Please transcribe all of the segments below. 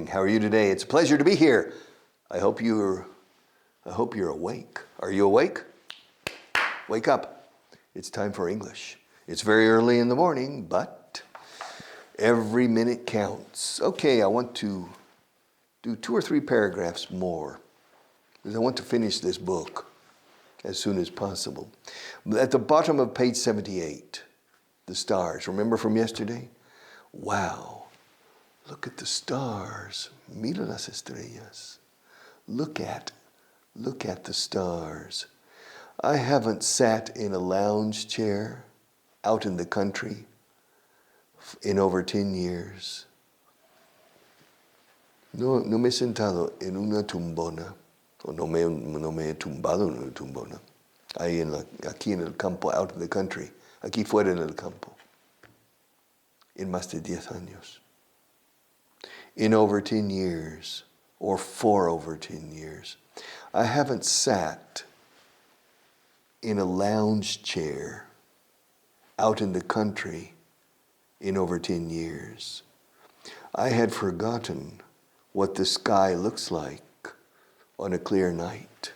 morning. How are you today? It's a pleasure to be here. I hope you're awake. Are you awake? Wake up. It's time for English. It's very early in the morning, but every minute counts. Okay, I want to do 2 or 3 paragraphs more because I want to finish this book as soon as possible. At the bottom of page 78, the stars. Remember from yesterday? Wow. Look at the stars. Mira las estrellas. Look at the stars. I haven't sat in a lounge chair out in the country in over 10 years. No me he sentado en una tumbona, o no me he tumbado en una tumbona, aquí en el campo, out in the country, aquí fuera en el campo, en más de 10 años. In over 10 years, or for over 10 years, I haven't sat in a lounge chair out in the country in over 10 years. I had forgotten what the sky looks like on a clear night.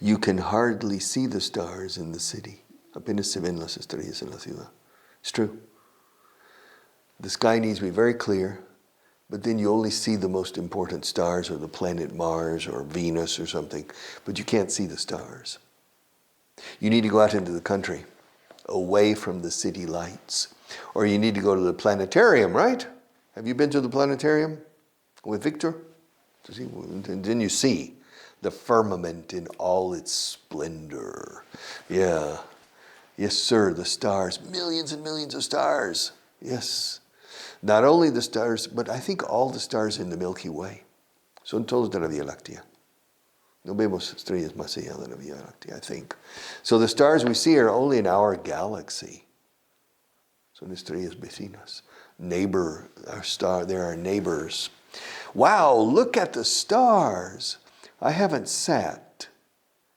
You can hardly see the stars in the city. Apenas se ven las estrellas en la ciudad. It's true. The sky needs to be very clear, but then you only see the most important stars, or the planet Mars or Venus or something, but you can't see the stars. You need to go out into the country, away from the city lights. Or you need to go to the planetarium, right? Have you been to the planetarium with Victor? And then you see the firmament in all its splendor. Yeah. Yes, sir, the stars. Millions and millions of stars. Yes. Not only the stars, but I think all the stars in the Milky Way. Son todos de la Vía Láctea. No vemos estrellas más allá de la Vía Láctea, I think. So the stars we see are only in our galaxy. Son estrellas vecinas. Neighbor, our star, they're our neighbors. Wow, look at the stars. I haven't sat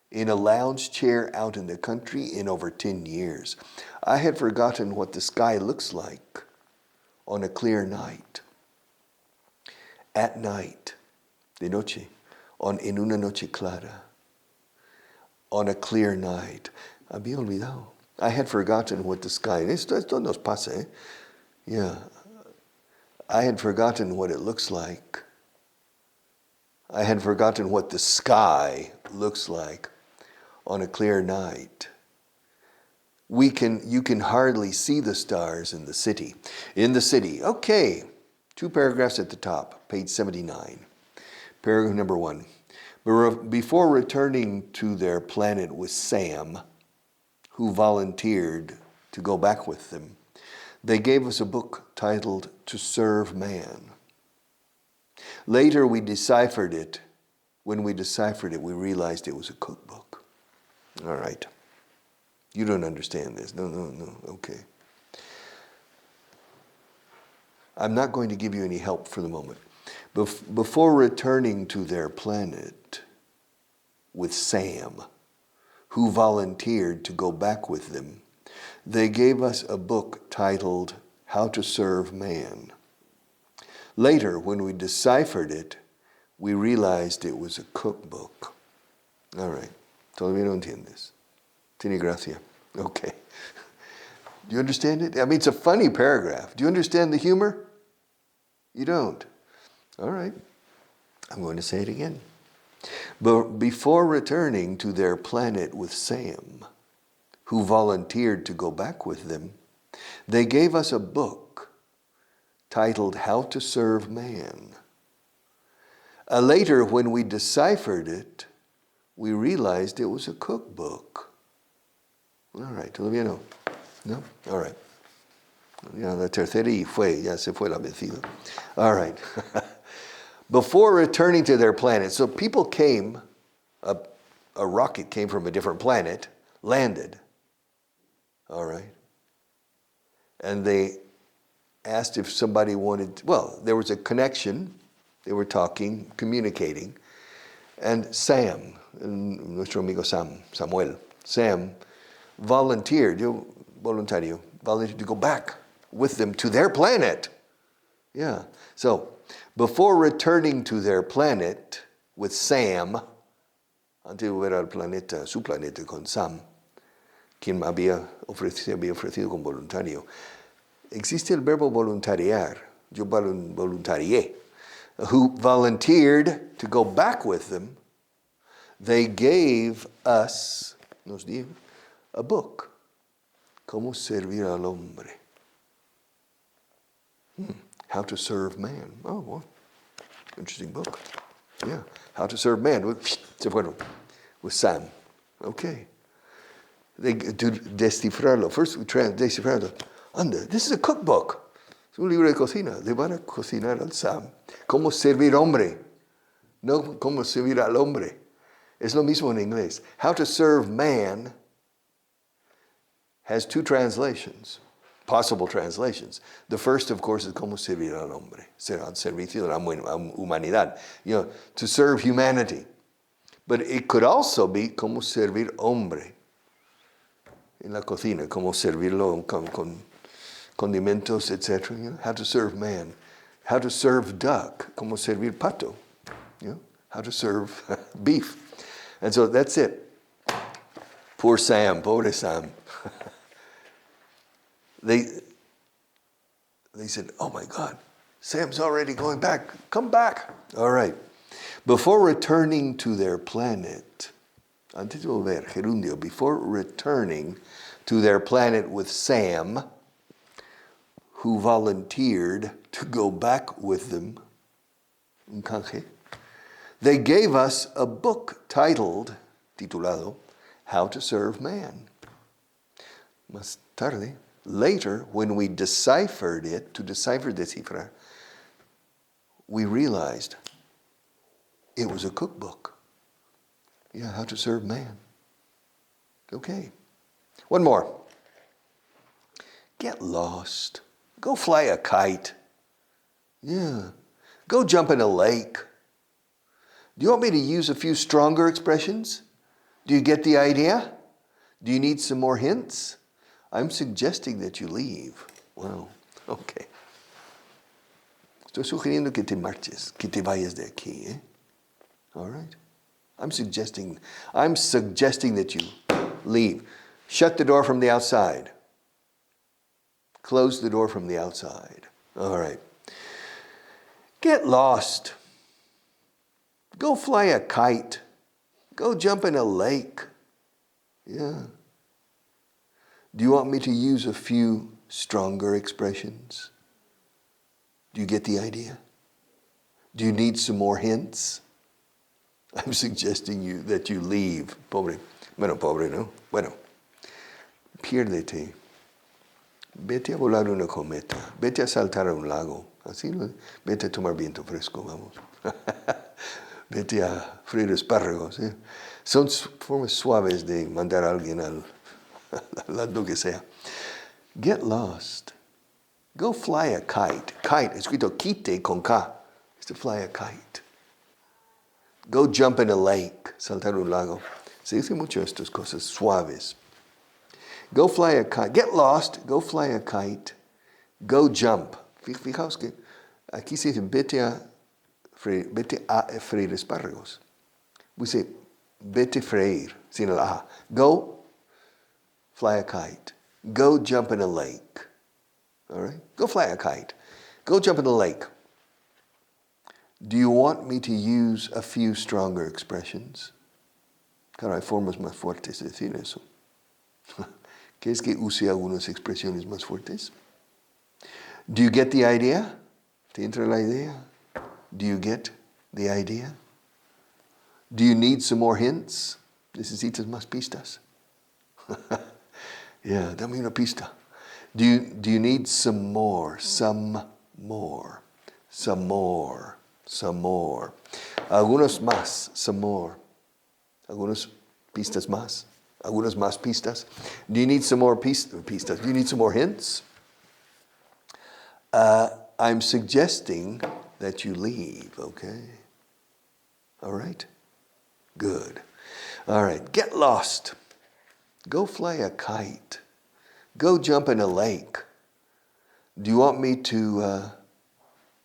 in a lounge chair out in the country in over 10 years. I had forgotten what the sky looks like on a clear night. At night, de noche, en una noche clara, on a clear night. Había olvidado. I had forgotten what the sky, esto nos pasa, eh? Yeah. I had forgotten what it looks like. I had forgotten what the sky looks like on a clear night. You can hardly see the stars in the city. In the city, okay. 2 paragraphs at the top, page 79. Paragraph number 1. Before returning to their planet with Sam, who volunteered to go back with them, they gave us a book titled To Serve Man. Later we deciphered it. When we deciphered it, we realized it was a cookbook. All right. You don't understand this. No. Okay. I'm not going to give you any help for the moment. Before returning to their planet with Sam, who volunteered to go back with them, they gave us a book titled How to Serve Man. Later, when we deciphered it, we realized it was a cookbook. All right. Todavía no entiendes. Tiene gracia. Okay. Do you understand it? I mean, it's a funny paragraph. Do you understand the humor? You don't. All right. I'm going to say it again. But before returning to their planet with Sam, who volunteered to go back with them, they gave us a book titled How to Serve Man. Later, when we deciphered it, we realized it was a cookbook. All right, todavía no. No? All right. Ya la tercera y ya se fue la vencida. All right. Before returning to their planet, so people came, a rocket came from a different planet, landed. All right. And they asked if somebody wanted, there was a connection. They were talking, communicating. And Sam, nuestro amigo Samuel, volunteered to go back with them to their planet. Yeah. So, before returning to their planet with Sam, antes de volver al planeta, su planeta con Sam, quien me había ofrecido como voluntario, existe el verbo voluntariar. Yo voluntarié. Who volunteered to go back with them. They gave us, nos dio, a book. Cómo servir al hombre. How to serve man. Oh, well, interesting book. Yeah, how to serve man. Se fueron with Sam. Okay. To descifrarlo. First we descifrarlo. Anda, this is a cookbook. Es un libro de cocina. Le van a cocinar al Sam. Cómo servir hombre. No cómo servir al hombre. Es lo mismo en inglés. How to serve man has two translations, possible translations. The first, of course, is cómo servir al hombre. Ser al servicio de la humanidad. To serve humanity. But it could also be cómo servir hombre. En la cocina, cómo servirlo con condimentos, etc. How to serve man. How to serve duck. Cómo servir pato. How to serve beef. And so that's it. Poor Sam, pobre Sam. They said, oh my God, Sam's already going back. Come back. All right. Before returning to their planet, antes de volver, gerundio, before returning to their planet with Sam, who volunteered to go back with them, un canje, they gave us a book titulado, How to Serve Man. Más tarde, later, when we deciphered it, to decipher, descifrar, we realized it was a cookbook. Yeah, How to Serve Man. Okay. One more. Get lost. Go fly a kite. Yeah. Go jump in a lake. Do you want me to use a few stronger expressions? Do you get the idea? Do you need some more hints? I'm suggesting that you leave. Wow, okay. Estoy sugiriendo que te marches, que te vayas de aquí, eh? All right. I'm suggesting that you leave. Shut the door from the outside. Close the door from the outside. All right. Get lost. Go fly a kite. Go jump in a lake. Yeah. Do you want me to use a few stronger expressions? Do you get the idea? Do you need some more hints? I'm suggesting that you leave. Pobre. Bueno, pobre, ¿no? Bueno. Piérdete. Vete a volar una cometa. Vete a saltar a un lago. Así, vete a tomar viento fresco, vamos. Vete a freír espárragos. ¿Eh? Son formas suaves de mandar a alguien al lo que sea. Get lost. Go fly a kite. Kite, escrito quite con K. Es to fly a kite. Go jump in a lake. Saltar un lago. Se dice mucho estas cosas suaves. Go fly a kite. Get lost. Go fly a kite. Go jump. Fijaos que aquí se dice vete a freír espárragos. We say vete freír, sin el A. Go fly a kite. Go jump in a lake. All right? Go fly a kite. Go jump in a lake. Do you want me to use a few stronger expressions? Claro, hay formas más fuertes de decir eso. ¿Quieres que use algunas expresiones más fuertes? Do you get the idea? ¿Te entra la idea? Do you get the idea? Do you need some more hints? ¿Necesitas más pistas? Yeah, dame una pista. Do you need some more? Some more. Some more. Some more. Algunos más. Some more. Algunos pistas más. Algunas más pistas. Do you need some more pistas? Do you need some more hints? I'm suggesting that you leave, okay? All right? Good. All right. Get lost. Go fly a kite. Go jump in a lake. Do you want me to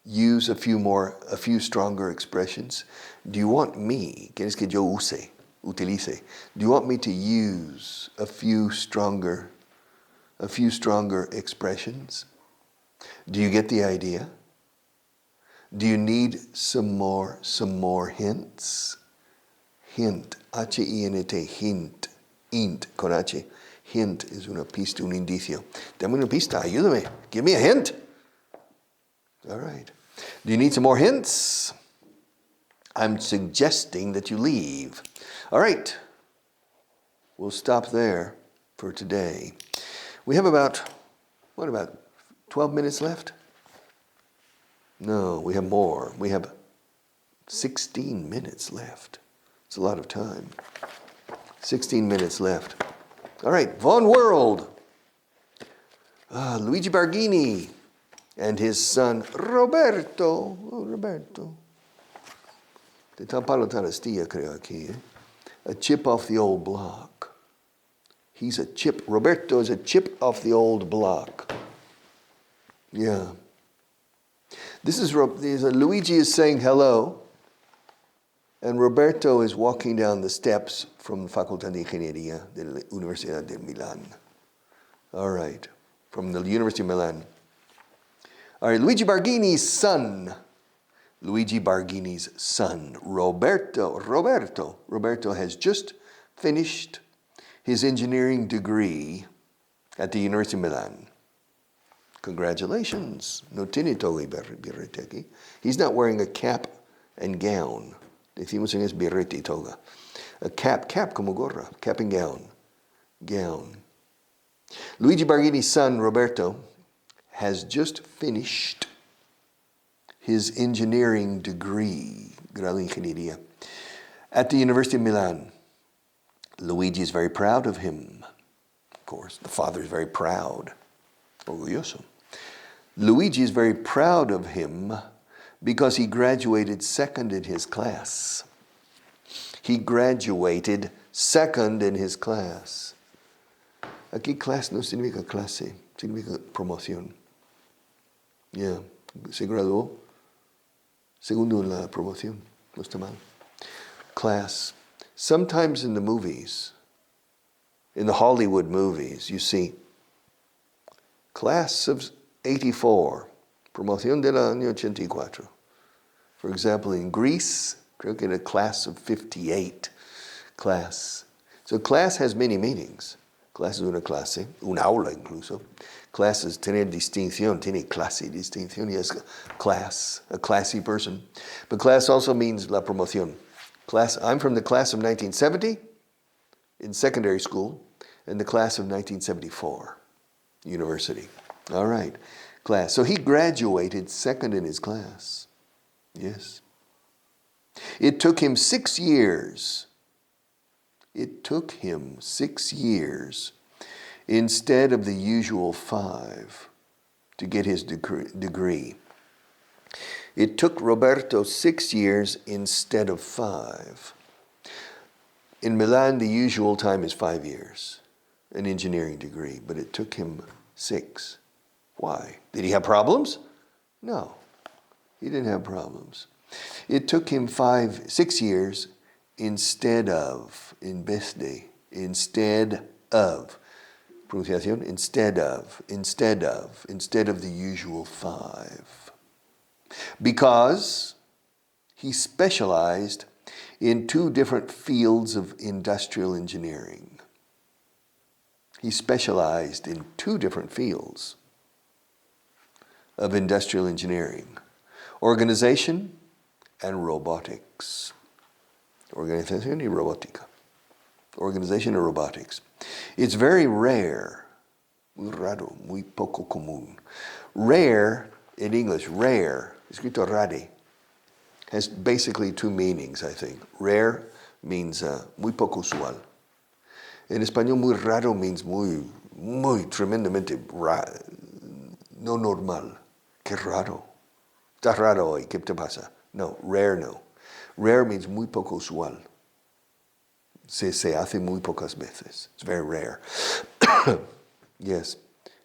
use a few stronger expressions? Do you want me, ¿quieres que yo utilice? Do you want me to use a few stronger expressions? Do you get the idea? Do you need some more hints? Hint, H-I-N-T, hint, con H. Hint es una pista, un indicio. Dame una pista, ayúdame. Give me a hint. All right. Do you need some more hints? I'm suggesting that you leave. All right. We'll stop there for today. We have about 12 minutes left? No, we have more. We have 16 minutes left. It's a lot of time. 16 minutes left. All right, Vaughan World. Luigi Barghini and his son Roberto. Oh, Roberto. Te está Palo Tarastilla, creo aquí. A chip off the old block. He's a chip. Roberto is a chip off the old block. Yeah. Luigi is saying hello, and Roberto is walking down the steps from the Facultad de Ingeniería de la Universidad de Milán. All right, from the University of Milan. All right, Luigi Barghini's son. Luigi Barghini's son, Roberto. Roberto has just finished his engineering degree at the University of Milan. Congratulations. No tiene toga y birrete aquí. He's not wearing a cap and gown. Decimos en es birrete y toga. A cap como gorra, cap and gown. Luigi Barghini's son, Roberto, has just finished his engineering degree, grado de ingeniería, at the University of Milan. Luigi is very proud of him. Of course, the father is very proud. Orgulloso. Luigi is very proud of him because he graduated second in his class. He graduated second in his class. Aquí clase no significa clase, significa promoción. Yeah, se graduó segundo en la promoción, no está mal. Class. Sometimes in the movies, in the Hollywood movies, you see class of 84, promoción del año 84. For example, in Greece, creo que era class of 58, class. So class has many meanings. Class es una clase, un aula incluso. Class es tener distinción, tiene clase, distinción, y es class, a classy person. But class also means la promoción. Class, I'm from the class of 1970 in secondary school, and the class of 1974, university. All right, class. So he graduated second in his class. Yes. It took him 6 years. It took him 6 years instead of the usual 5 to get his degree. It took Roberto 6 years instead of 5. In Milan, the usual time is 5 years, an engineering degree, but it took him 6. Why? Did he have problems? No, he didn't have problems. It took him 6 years instead of, in vez de, instead of, pronunciación, instead of the usual 5. Because he specialized in 2 different fields of industrial engineering. He specialized in 2 different fields of industrial engineering: organization and robotics. Organización y robótica. Organization and robotics. It's very rare, muy raro, muy poco común. Rare, in English, rare, escrito rare, has basically 2 meanings, I think. Rare means muy poco usual. En español, muy raro means muy tremendamente no normal. Qué raro. Estás raro hoy, ¿qué te pasa? No, rare no. Rare means muy poco usual. Se hace muy pocas veces. It's very rare. Yes.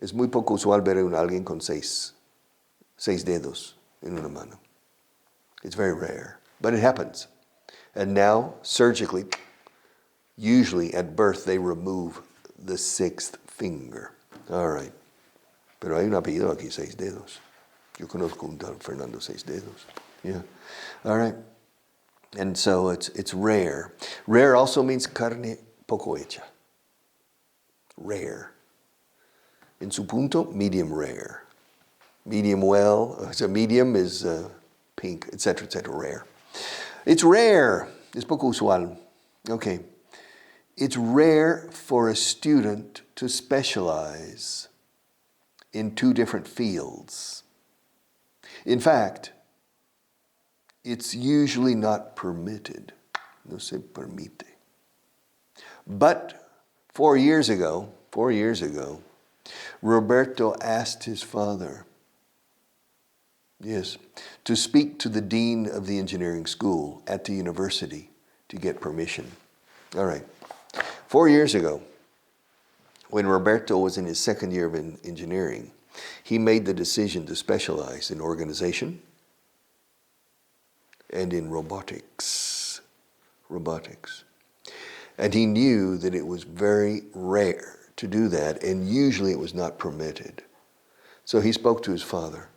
Es muy poco usual ver a alguien con 6 dedos. en una mano. It's very rare, but it happens. And now, surgically, usually at birth, they remove the sixth finger. All right. Pero hay un apellido aquí, Seis Dedos. Yo conozco un tal Fernando Seis Dedos. Yeah. All right. And so it's rare. Rare also means carne poco hecha. Rare. En su punto, medium rare. Medium well, so medium is pink, etc., rare. It's rare. Es poco usual. Okay. It's rare for a student to specialize in two different fields. In fact, it's usually not permitted. No se permite. But 4 years ago, Roberto asked his father, yes, to speak to the dean of the engineering school at the university to get permission. All right. 4 years ago, when Roberto was in his second year of engineering, he made the decision to specialize in organization and in robotics. And he knew that it was very rare to do that, and usually it was not permitted. So he spoke to his father,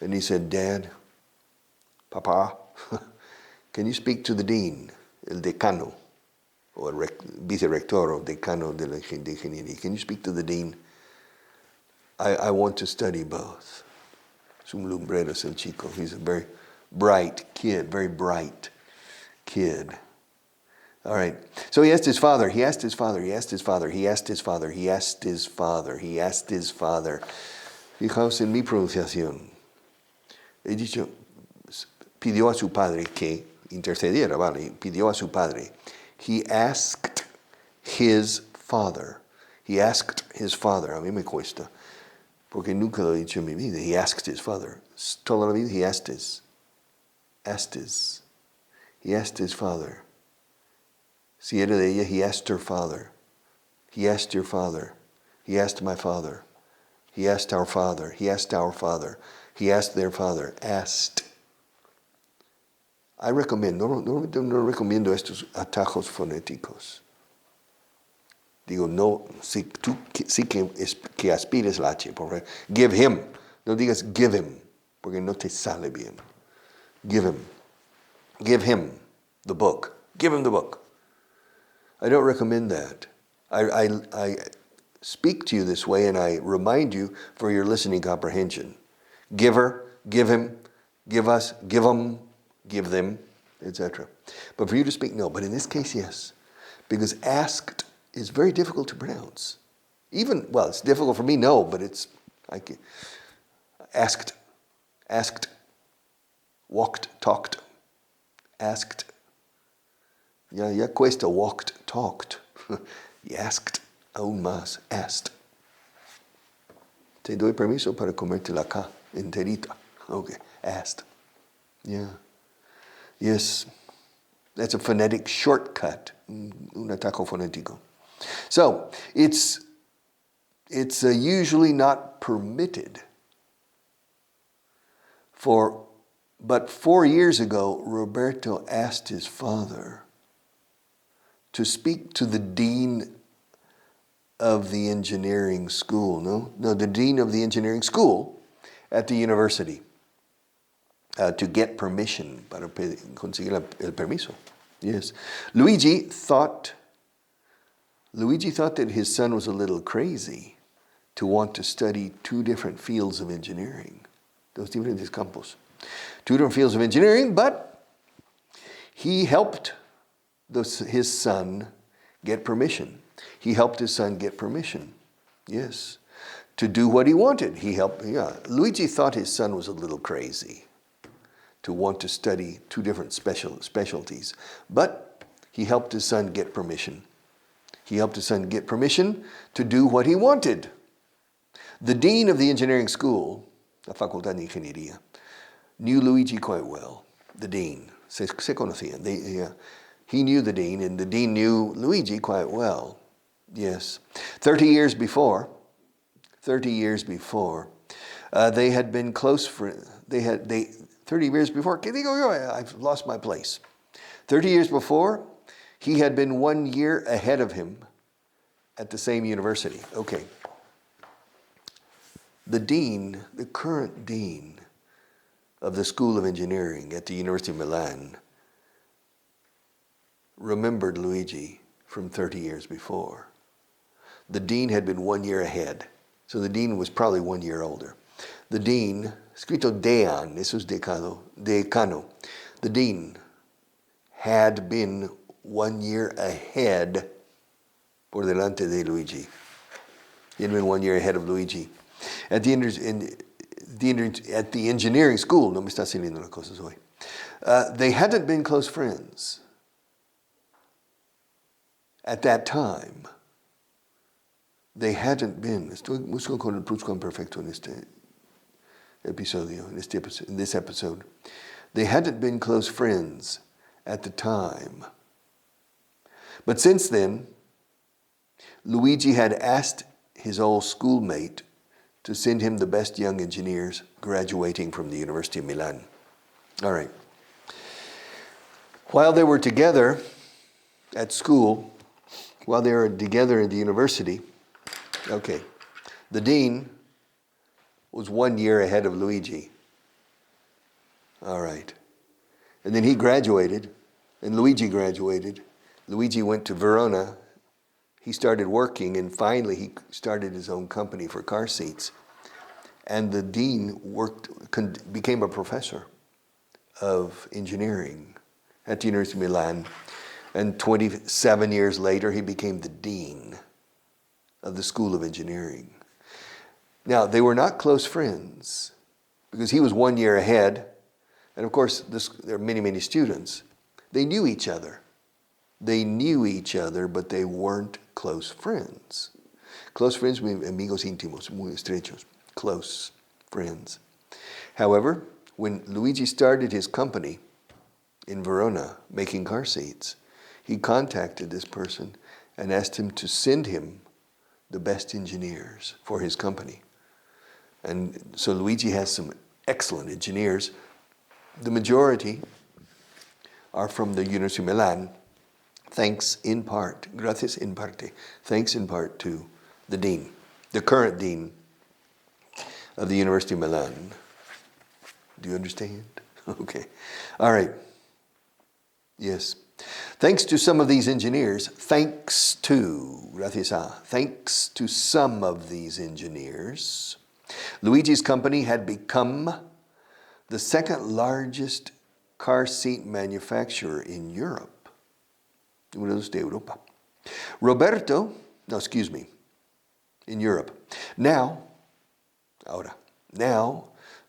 and he said, Dad, Papa, can you speak to the dean, el decano, or vicerrector or decano de ingeniería? Can you speak to the dean? I want to study both. Es un lumbrero, es el chico. He's a very bright kid, very bright kid. All right. So he asked his father. Fijaos en mi pronunciación. He dicho, pidió a su padre que intercediera, ¿vale? Pidió a su padre. He asked his father. A mí me cuesta, porque nunca lo he dicho en mi vida. He asked his father. Toda la vida he asked his. He asked his father. Si era de ella, he asked her father. He asked your father. He asked my father. He asked our father. He asked our father. He asked their father. Asked. I recommend, no recomiendo estos atajos fonéticos. Digo, no, si tú sí que aspires la H, por favor. Give him. No digas give him, porque no te sale bien. Give him. Give him the book. Give him the book. I don't recommend that. I speak to you this way, and I remind you for your listening comprehension. Give her, give him, give us, give them, give them, etc. But for you to speak, no. But in this case, yes. Because asked is very difficult to pronounce. It's difficult for me, no, but asked, walked, talked, asked. Ya cuesta, walked, talked. Y asked, aún más, asked. Te doy permiso para comértela acá, enterita. Okay, asked. Yeah. Yes. That's a phonetic shortcut. Un atajo fonético. So, it's usually not permitted. But 4 years ago, Roberto asked his father to speak to the dean of the engineering school. No, the dean of the engineering school at the university to get permission, para conseguir el permiso. Yes. Luigi thought that his son was a little crazy to want to study two different fields of engineering. Dos diferentes campos. Two different fields of engineering, but he helped his son get permission. Yes. To do what he wanted. Luigi thought his son was a little crazy to want to study two different specialties. But he helped his son get permission. To do what he wanted. The dean of the engineering school, la Facultad de Ingeniería, knew Luigi quite well. The dean. Se conocían. He knew the dean, and the dean knew Luigi quite well. Yes. 30 years before, They had been close friends. 30 years before, ¿qué digo yo? I've lost my place. 30 years before, he had been 1 year ahead of him at the same university. Okay. The dean, the current dean of the School of Engineering at the University of Milan, remembered Luigi from 30 years before. The dean had been 1 year ahead. So the dean was probably 1 year older. The dean, escrito dean, eso es decano. The dean had been 1 year ahead por delante de Luigi. He had been 1 year ahead of Luigi. At the engineering school, no me está saliendo las cosas hoy. They hadn't been close friends at that time. They hadn't been. Estoy buscando con el pluscuamperfecto en este episodio, in this episode. They hadn't been close friends at the time. But since then, Luigi had asked his old schoolmate to send him the best young engineers graduating from the University of Milan. All right. While they were together at school, while they were together at the university, okay, the dean was 1 year ahead of Luigi. All right. And then he graduated, and Luigi graduated. Luigi went to Verona. He started working, and finally he started his own company for car seats. And the dean became a professor of engineering at the University of Milan. And 27 years later, he became the dean of the School of Engineering. Now, they were not close friends because he was 1 year ahead. And of course, there are many, many students. They knew each other. They knew each other, but they weren't close friends. Close friends mean amigos íntimos, muy estrechos, close friends. However, when Luigi started his company in Verona making car seats, he contacted this person and asked him to send him the best engineers for his company. And so Luigi has some excellent engineers. The majority are from the University of Milan, thanks in part, gracias in parte, thanks in part to the dean, the current dean of the University of Milan. Do you understand? Okay. All right. Yes. Thanks to some of these engineers, thanks to some of these engineers, Luigi's company had become the second largest car seat manufacturer in Europe. Uno de Europa. In Europe. Now,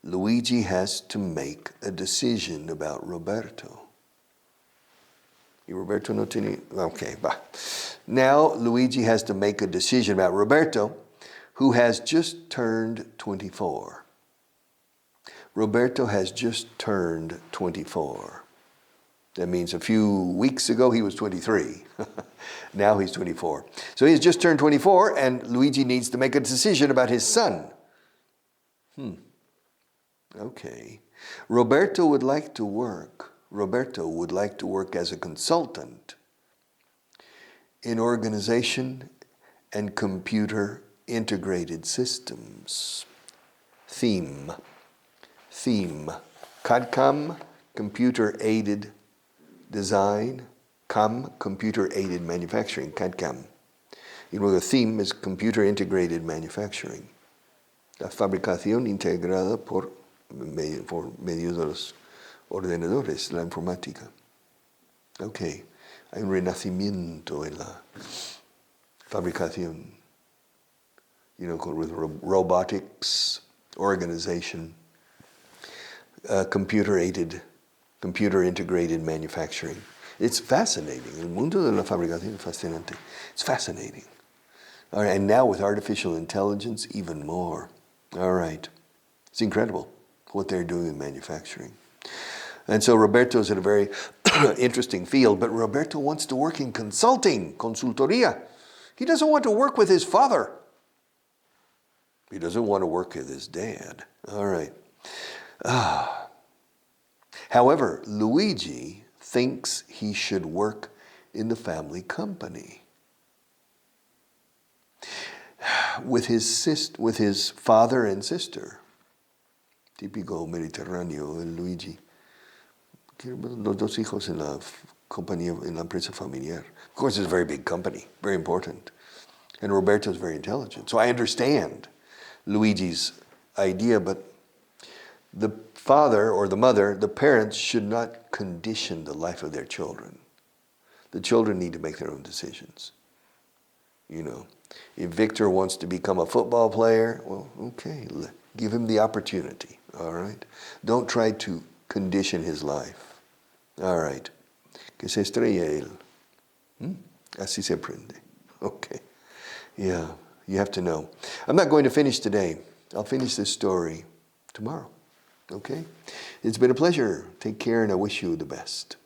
Luigi has to make a decision about Roberto. Roberto no tiene, okay, bah. Now Luigi has to make a decision about Roberto, who has just turned 24. Roberto has just turned 24. That means a few weeks ago he was 23. Now he's 24. So he's just turned 24 and Luigi needs to make a decision about his son. Okay. Roberto would like to work as a consultant in organization and computer integrated systems. Theme. CAD/CAM, computer aided design. CAM, computer aided manufacturing. CAD/CAM. Y luego theme is computer integrated manufacturing. La fabricación integrada por medio de los ordenadores, la informática. Okay, hay un renacimiento en la fabricación. With robotics, organization, computer integrated manufacturing. It's fascinating. El mundo de la fabricación es fascinante. It's fascinating. All right, and now with artificial intelligence, even more. All right. It's incredible what they're doing in manufacturing. And so Roberto's in a very interesting field, but Roberto wants to work in consulting, consultoría. He doesn't want to work with his father. He doesn't want to work with his dad. All right. However, Luigi thinks he should work in the family company with his father and sister. Típico mediterráneo, el Luigi. Los dos hijos en la compañía, en la empresa familiar. Of course, it's a very big company, very important. And Roberto's very intelligent. So I understand Luigi's idea, but the father or the mother, the parents, should not condition the life of their children. The children need to make their own decisions. You know, if Victor wants to become a football player, well, okay, give him the opportunity, all right? Don't try to condition his life. All right. Que se estrelle él. Así se aprende. Okay. Yeah, you have to know. I'm not going to finish today. I'll finish this story tomorrow. Okay? It's been a pleasure. Take care, and I wish you the best.